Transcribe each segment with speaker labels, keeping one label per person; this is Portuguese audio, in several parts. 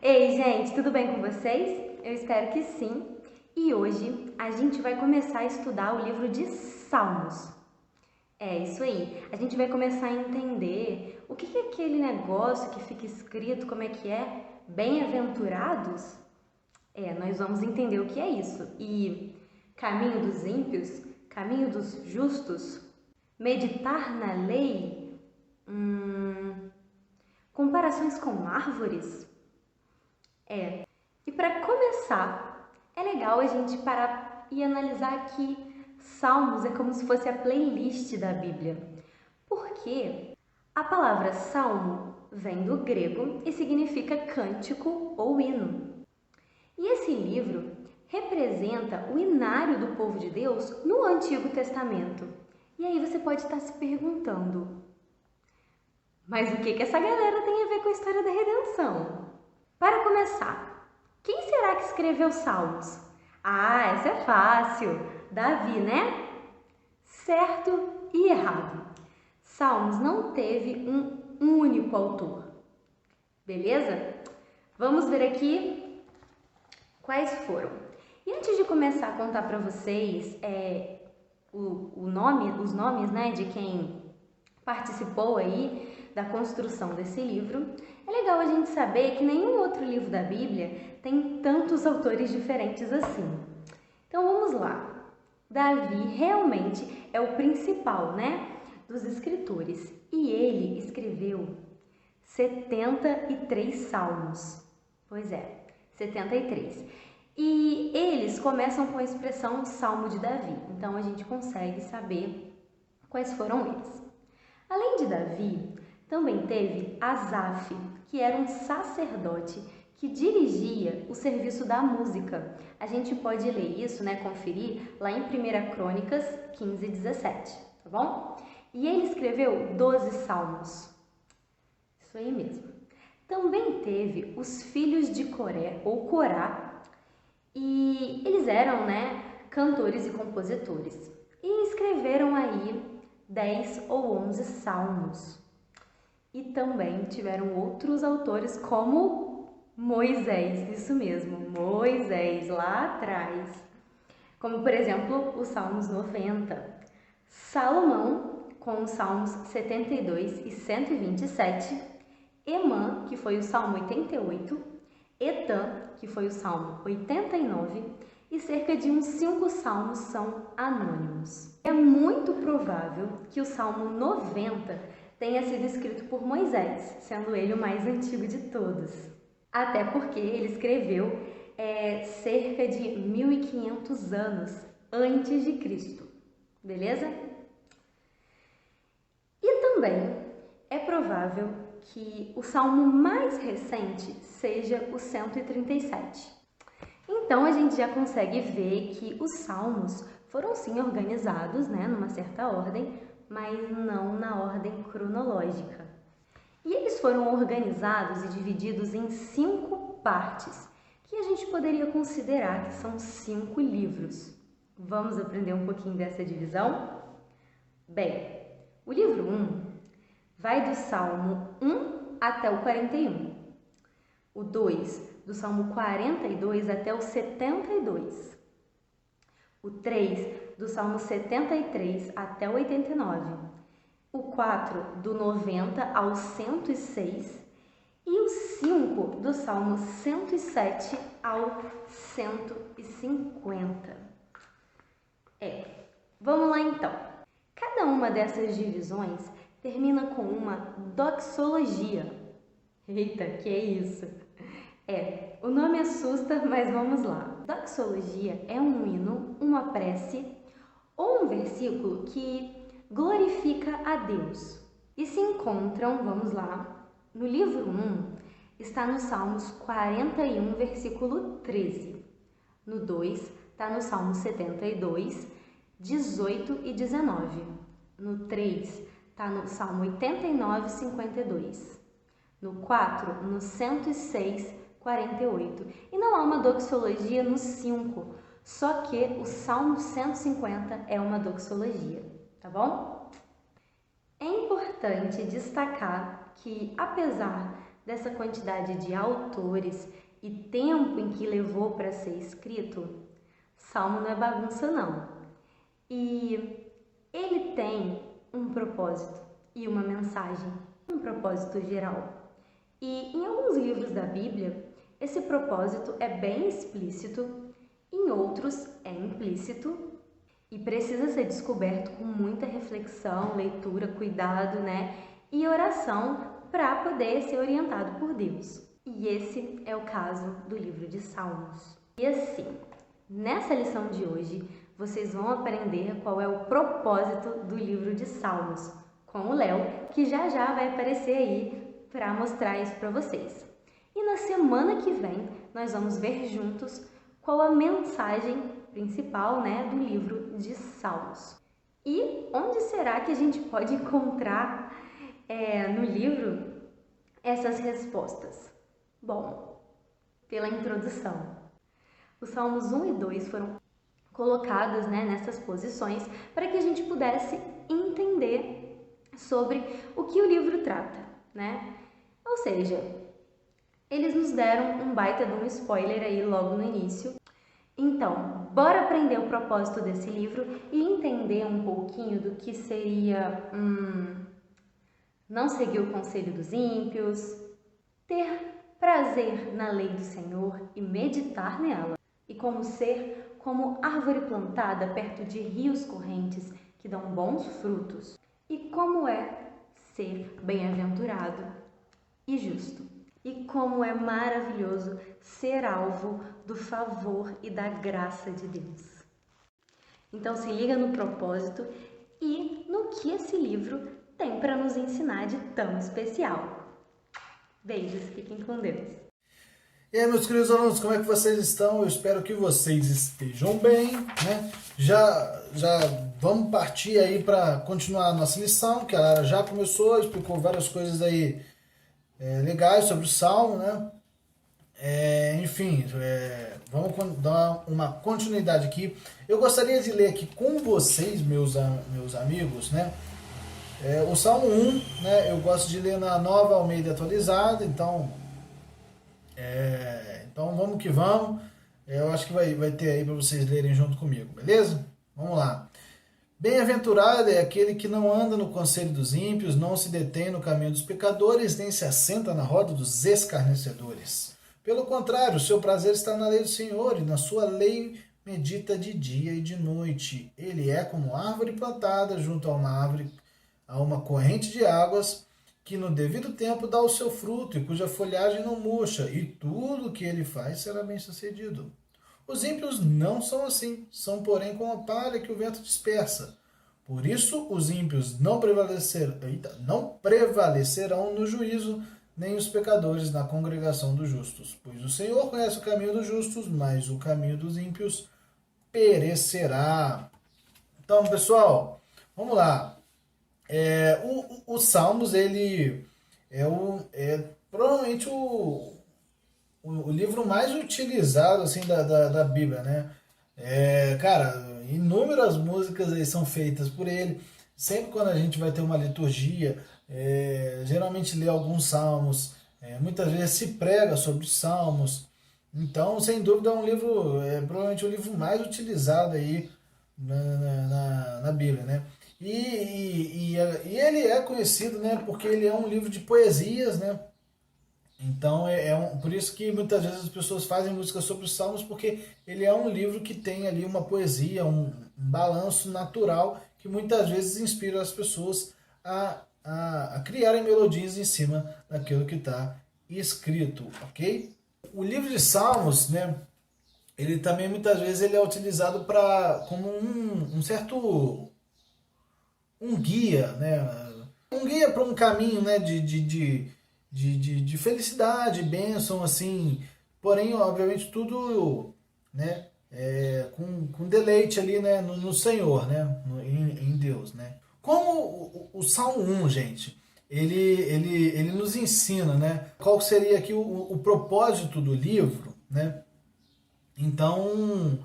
Speaker 1: Ei, gente, tudo bem com vocês? Eu espero que sim. E hoje a gente vai começar a estudar o livro de Salmos. É isso aí. A gente vai começar a entender o que é aquele negócio que fica escrito, como é que é? Bem-aventurados? Nós vamos entender o que é isso. E caminho dos ímpios, caminho dos justos, meditar na lei, comparações com árvores. E para começar, é legal a gente parar e analisar que Salmos é como se fosse a playlist da Bíblia. Porque a palavra salmo vem do grego e significa cântico ou hino. E esse livro representa o inário do povo de Deus no Antigo Testamento. E aí você pode estar se perguntando, mas o que essa galera tem a ver com a história da redenção? Para começar, quem será que escreveu Salmos? Ah, essa é fácil. Davi, né? Certo e errado. Salmos não teve um único autor. Beleza? Vamos ver aqui quais foram. E antes de começar a contar para vocês os nomes, né, de quem participou aí da construção desse livro, é legal a gente saber que nenhum outro livro da Bíblia tem tantos autores diferentes assim. Então vamos lá. Davi realmente é o principal, né, dos escritores, e ele escreveu 73 salmos. Pois é, 73. E eles começam com a expressão Salmo de Davi, então a gente consegue saber quais foram eles. Além de Davi, também teve Asaf, que era um sacerdote que dirigia o serviço da música. A gente pode ler isso, né, conferir lá em 1 Crônicas 15, 17, tá bom? E ele escreveu 12 salmos. Isso aí mesmo. Também teve os filhos de Coré, ou Corá, e eles eram, né, cantores e compositores. E escreveram aí 10 ou 11 salmos. E também tiveram outros autores como Moisés, isso mesmo, Moisés, lá atrás. Como, por exemplo, os Salmos 90. Salomão, com os Salmos 72 e 127. Emã, que foi o Salmo 88. Etã, que foi o Salmo 89. E cerca de uns 5 salmos são anônimos. É muito provável que o Salmo 90 tenha sido escrito por Moisés, sendo ele o mais antigo de todos. Até porque ele escreveu cerca de 1500 anos antes de Cristo. Beleza? E também é provável que o salmo mais recente seja o 137. Então a gente já consegue ver que os salmos foram sim organizados, né, numa certa ordem, mas não na ordem cronológica. E eles foram organizados e divididos em 5 partes, que a gente poderia considerar que são 5 livros. Vamos aprender um pouquinho dessa divisão? Bem, o livro 1 vai do Salmo 1 até o 41. O 2, do Salmo 42 até o 72. O 3, do Salmo 73 até o 89. O 4, do 90 ao 106. E o 5, do Salmo 107 ao 150. Vamos lá então. Cada uma dessas divisões termina com uma doxologia. Eita, que é isso? O nome assusta, mas vamos lá. Doxologia é um hino, uma prece ou um versículo que glorifica a Deus. E se encontram, vamos lá, no livro 1, está no Salmos 41, versículo 13. No 2, está no Salmo 72, 18 e 19. No 3, está no Salmo 89, 52. No 4, no 106, 48. E não há uma doxologia no 5, só que o Salmo 150 é uma doxologia, tá bom? É importante destacar que, apesar dessa quantidade de autores e tempo em que levou para ser escrito, Salmo não é bagunça não. E ele tem um propósito e uma mensagem, um propósito geral. E em alguns livros da Bíblia, esse propósito é bem explícito, em outros é implícito e precisa ser descoberto com muita reflexão, leitura, cuidado, e oração para poder ser orientado por Deus. E esse é o caso do livro de Salmos. E assim, nessa lição de hoje, vocês vão aprender qual é o propósito do livro de Salmos, com o Léo, que já vai aparecer aí para mostrar isso para vocês. E na semana que vem, nós vamos ver juntos qual a mensagem principal, do livro de Salmos. E onde será que a gente pode encontrar no livro essas respostas? Bom, pela introdução. Os Salmos 1 e 2 foram colocados nessas posições para que a gente pudesse entender sobre o que o livro trata, Ou seja, eles nos deram um baita de um spoiler aí logo no início. Então, bora aprender o propósito desse livro e entender um pouquinho do que seria não seguir o conselho dos ímpios, ter prazer na lei do Senhor e meditar nela, e como ser como árvore plantada perto de rios correntes que dão bons frutos, e como é ser bem-aventurado e justo, e como é maravilhoso ser alvo do favor e da graça de Deus. Então se liga no propósito e no que esse livro tem para nos ensinar de tão especial. Beijos, fiquem com Deus.
Speaker 2: E aí, meus queridos alunos, como é que vocês estão? Eu espero que vocês estejam bem, Já vamos partir aí para continuar a nossa lição, que a Lara já começou, explicou várias coisas aí legais sobre o Salmo, Vamos dar uma continuidade aqui. Eu gostaria de ler aqui com vocês, meus amigos, o Salmo 1, eu gosto de ler na Nova Almeida Atualizada, então vamos que vamos. Eu acho que vai ter aí para vocês lerem junto comigo, beleza? Vamos lá. Bem-aventurado é aquele que não anda no conselho dos ímpios, não se detém no caminho dos pecadores, nem se assenta na roda dos escarnecedores. Pelo contrário, o seu prazer está na lei do Senhor, e na sua lei medita de dia e de noite. Ele é como árvore plantada junto a uma corrente de águas, que no devido tempo dá o seu fruto, e cuja folhagem não murcha, e tudo o que ele faz será bem sucedido. Os ímpios não são assim, são porém como a palha que o vento dispersa. Por isso os ímpios não prevalecerão no juízo, nem os pecadores na congregação dos justos. Pois o Senhor conhece o caminho dos justos, mas o caminho dos ímpios perecerá. Então, pessoal, vamos lá. O Salmos, ele é provavelmente o livro mais utilizado assim da Bíblia, Cara, inúmeras músicas aí são feitas por ele. Sempre quando a gente vai ter uma liturgia, geralmente lê alguns salmos, muitas vezes se prega sobre os salmos. Então, sem dúvida, é um livro, provavelmente o livro mais utilizado aí na Bíblia, E ele é conhecido, porque ele é um livro de poesias, Então, por isso que muitas vezes as pessoas fazem música sobre os Salmos, porque ele é um livro que tem ali uma poesia, um balanço natural, que muitas vezes inspira as pessoas a criarem melodias em cima daquilo que está escrito, ok? O livro de Salmos, ele também muitas vezes ele é utilizado como um certo guia, Um guia para um caminho, de felicidade, bênção, assim, porém, obviamente, tudo, com deleite ali, no Senhor, em Deus, Como o Salmo 1, gente, ele nos ensina, qual seria aqui o propósito do livro, Então,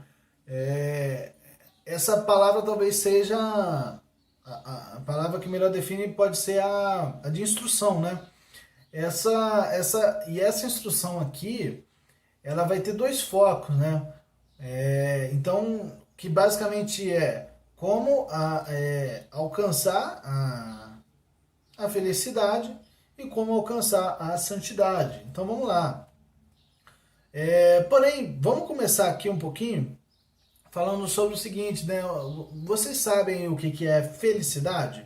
Speaker 2: essa palavra talvez seja a palavra que melhor define, pode ser a de instrução, essa instrução aqui, ela vai ter dois focos, né? Então, que basicamente é como alcançar a felicidade e como alcançar a santidade. Então vamos lá. Porém, vamos começar aqui um pouquinho falando sobre o seguinte, né? Vocês sabem o que é felicidade?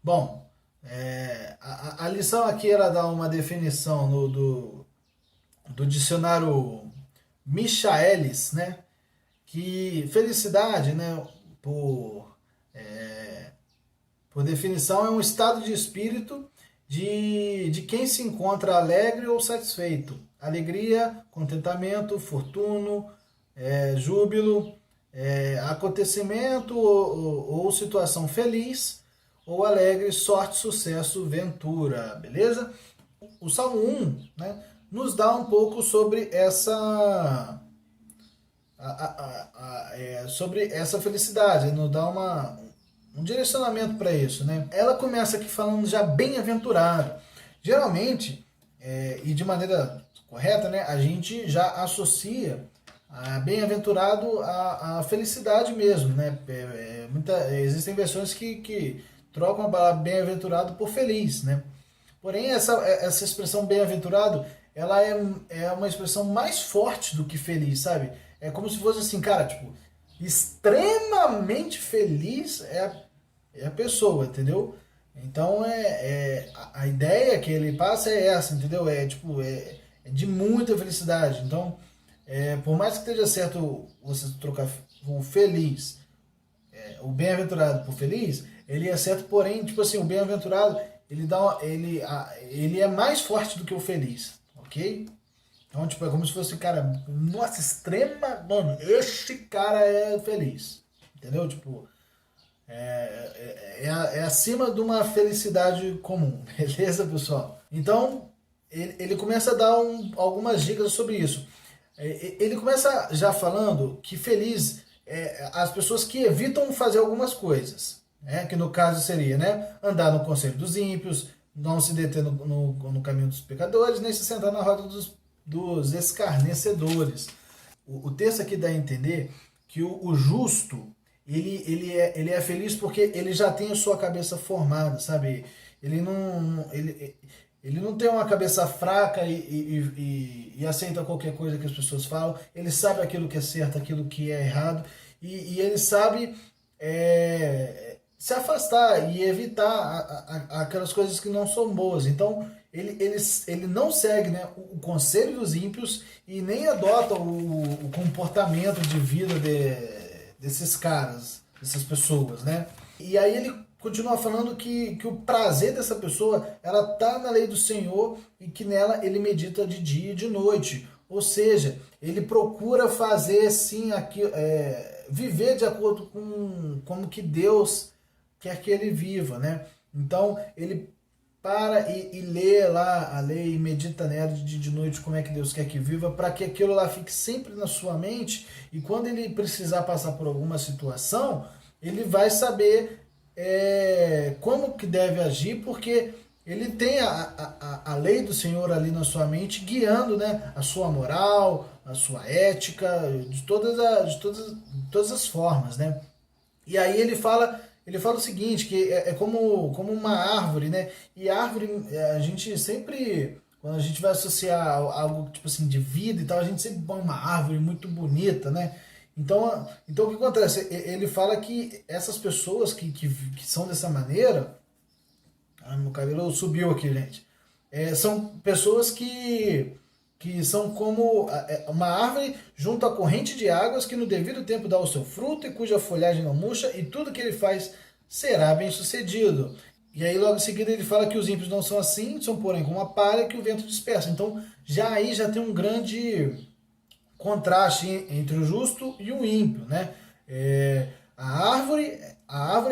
Speaker 2: Bom, a lição aqui ela dá uma definição do dicionário Michaelis, né? Que felicidade, né? Por definição, é um estado de espírito de quem se encontra alegre ou satisfeito. Alegria, contentamento, fortuno, júbilo, acontecimento ou situação feliz, ou alegre, sorte, sucesso, ventura, beleza? O Salmo 1, né, nos dá um pouco sobre sobre essa felicidade, nos dá um direcionamento para isso, né? Ela começa aqui falando já bem-aventurado. Geralmente, e de maneira correta, né, a gente já associa a bem-aventurado à felicidade mesmo, né? Existem versões que trocam a palavra bem-aventurado por feliz, né? Porém, essa expressão bem-aventurado, ela é uma expressão mais forte do que feliz, sabe? É como se fosse assim, cara, tipo, extremamente feliz é a pessoa, entendeu? Então, a ideia que ele passa é essa, entendeu? É de muita felicidade. Então, por mais que esteja certo você trocar o feliz, o bem-aventurado por feliz, ele é certo, porém, tipo assim, o bem-aventurado, ele é mais forte do que o feliz, ok? Então, tipo, é como se fosse, cara, nossa, mano, este cara é feliz, entendeu? Tipo, é acima de uma felicidade comum, beleza, pessoal? Então, ele começa a dar algumas dicas sobre isso. Ele começa já falando que feliz as pessoas que evitam fazer algumas coisas, né? Que no caso seria, né, andar no conselho dos ímpios, não se deter no caminho dos pecadores, nem se sentar na roda dos escarnecedores. O texto aqui dá a entender que o justo, ele é feliz porque ele já tem a sua cabeça formada, sabe? Ele não tem uma cabeça fraca e aceita qualquer coisa que as pessoas falam. Ele sabe aquilo que é certo, aquilo que é errado. E ele sabe se afastar e evitar aquelas coisas que não são boas. Então, ele não segue, né, o conselho dos ímpios e nem adota o comportamento de vida desses caras, dessas pessoas, né? E aí ele continua falando que o prazer dessa pessoa, ela tá na lei do Senhor e que nela ele medita de dia e de noite. Ou seja, ele procura fazer sim viver de acordo com como que Deus quer que ele viva, né? Então ele para e lê lá a lei e medita nela de dia e de noite como é que Deus quer que viva, para que aquilo lá fique sempre na sua mente e quando ele precisar passar por alguma situação, ele vai saber como que deve agir, porque ele tem a lei do Senhor ali na sua mente, guiando, né, a sua moral, a sua ética, de todas as formas, né? E aí ele fala o seguinte, que é como uma árvore, né? E árvore, a gente sempre, quando a gente vai associar algo tipo assim de vida e tal, a gente sempre põe uma árvore muito bonita, né? Então o que acontece? Ele fala que essas pessoas que são dessa maneira, meu cabelo subiu aqui, gente, são pessoas que são como uma árvore junto à corrente de águas que no devido tempo dá o seu fruto e cuja folhagem não murcha e tudo que ele faz será bem sucedido. E aí logo em seguida ele fala que os ímpios não são assim, são porém como a palha que o vento dispersa. Então já tem um grande contraste entre o justo e o ímpio, né? A árvore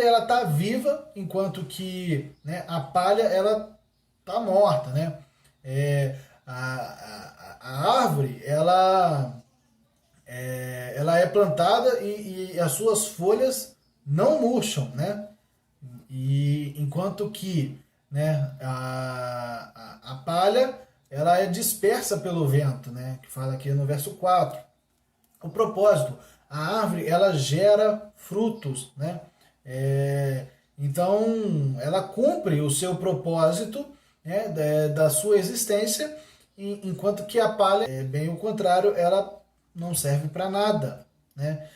Speaker 2: ela está viva, enquanto que, né, a palha ela está morta, né? A árvore ela é plantada e as suas folhas não murcham, né? E enquanto que né, a palha ela é dispersa pelo vento, né, que fala aqui no verso 4. O propósito, a árvore ela gera frutos, né, então ela cumpre o seu propósito, né, da sua existência, enquanto que a palha, bem o contrário, ela não serve para nada, né.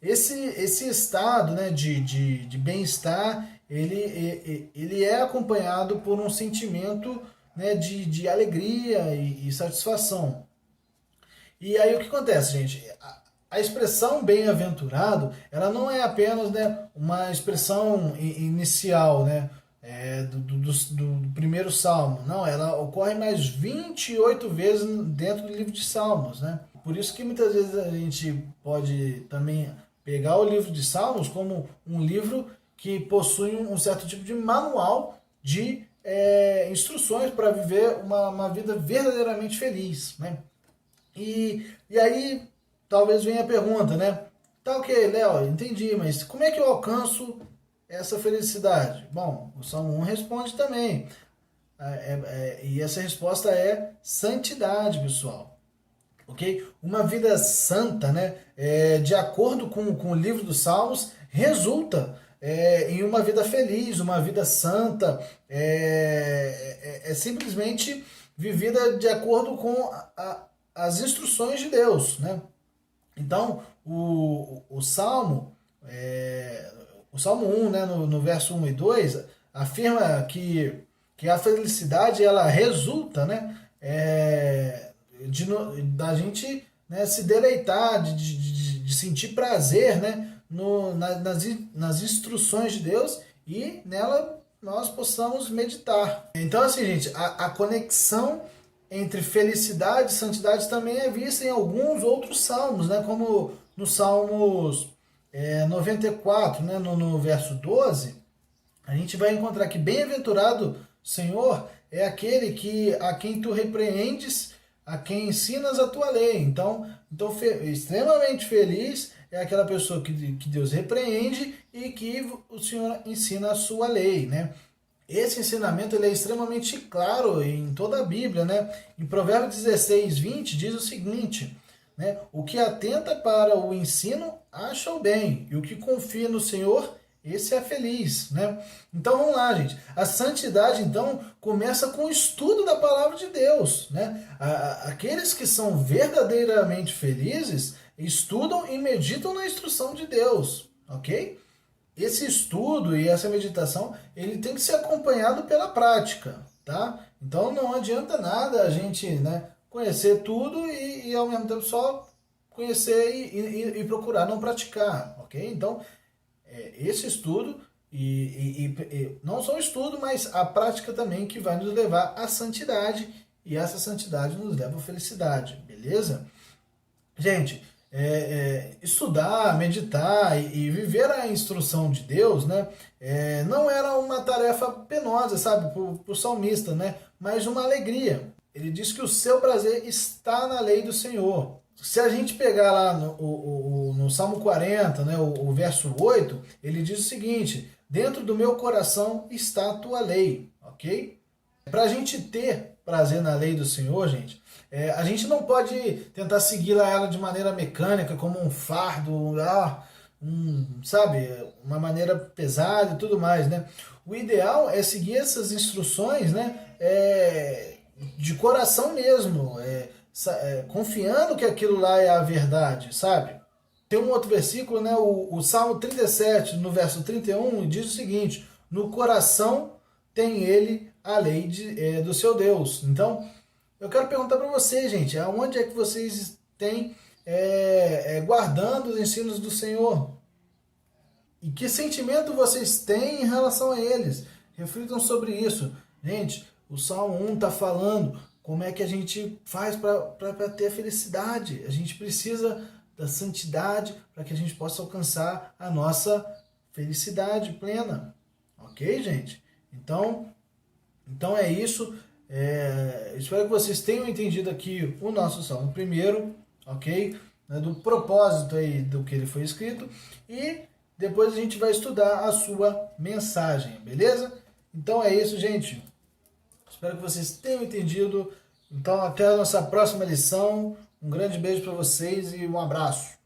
Speaker 2: Esse estado, né, de bem-estar, ele é acompanhado por um sentimento, né, de alegria e satisfação. E aí o que acontece, gente? A expressão bem-aventurado, ela não é apenas, né, uma expressão inicial, né, do primeiro salmo. Não, ela ocorre mais 28 vezes dentro do livro de Salmos, né? Por isso que muitas vezes a gente pode também pegar o livro de Salmos como um livro que possui um certo tipo de manual de instruções para viver uma vida verdadeiramente feliz, né? E aí talvez venha a pergunta, né? Tá ok, Léo, entendi, mas como é que eu alcanço essa felicidade? Bom, o Salmo 1 responde também. E essa resposta é santidade, pessoal. Ok? Uma vida santa, né? De acordo com o livro dos Salmos, resulta em uma vida feliz, uma vida santa, simplesmente vivida de acordo com as instruções de Deus, né? Então, o Salmo, o Salmo 1, né, no verso 1 e 2, afirma que a felicidade, ela resulta, né, da gente, né, se deleitar, de sentir prazer, né, nas instruções de Deus e nela nós possamos meditar. Então, assim, gente, a conexão entre felicidade e santidade também é vista em alguns outros salmos, né? Como no Salmos 94, né? No verso 12, a gente vai encontrar que bem-aventurado, Senhor, é aquele a quem tu repreendes, a quem ensinas a tua lei. Então extremamente feliz é aquela pessoa que Deus repreende e que o Senhor ensina a sua lei, né? Esse ensinamento ele é extremamente claro em toda a Bíblia, né? Em Provérbios 16, 20 diz o seguinte, né? O que atenta para o ensino acha o bem, e o que confia no Senhor, esse é feliz, né? Então vamos lá, gente. A santidade, então, começa com o estudo da palavra de Deus, né? Aqueles que são verdadeiramente felizes estudam e meditam na instrução de Deus, ok? Esse estudo e essa meditação, ele tem que ser acompanhado pela prática, tá? Então não adianta nada a gente, né, conhecer tudo e ao mesmo tempo só conhecer e procurar não praticar, ok? Então, esse estudo e não só o estudo, mas a prática também que vai nos levar à santidade e essa santidade nos leva à felicidade, beleza? Gente, estudar, meditar e viver a instrução de Deus, né, não era uma tarefa penosa, sabe, para o salmista, né, mas uma alegria. Ele diz que o seu prazer está na lei do Senhor. Se a gente pegar lá no Salmo 40, né, o verso 8, ele diz o seguinte: dentro do meu coração está a tua lei, ok? Para a gente ter prazer na lei do Senhor, gente, a gente não pode tentar seguir ela de maneira mecânica, como um fardo, sabe, uma maneira pesada e tudo mais, né? O ideal é seguir essas instruções, né, de coração mesmo, confiando que aquilo lá é a verdade, sabe? Tem um outro versículo, né, o Salmo 37, no verso 31, diz o seguinte: no coração tem ele a lei do seu Deus. Então, eu quero perguntar para vocês, gente, aonde é que vocês têm guardando os ensinos do Senhor? E que sentimento vocês têm em relação a eles? Reflitam sobre isso. Gente, o Salmo 1 está falando como é que a gente faz para ter a felicidade. A gente precisa da santidade para que a gente possa alcançar a nossa felicidade plena. Ok, gente? Então é isso. Espero que vocês tenham entendido aqui o nosso Salmo primeiro, ok? Do propósito aí do que ele foi escrito. E depois a gente vai estudar a sua mensagem, beleza? Então é isso, gente. Espero que vocês tenham entendido. Então até a nossa próxima lição. Um grande beijo para vocês e um abraço.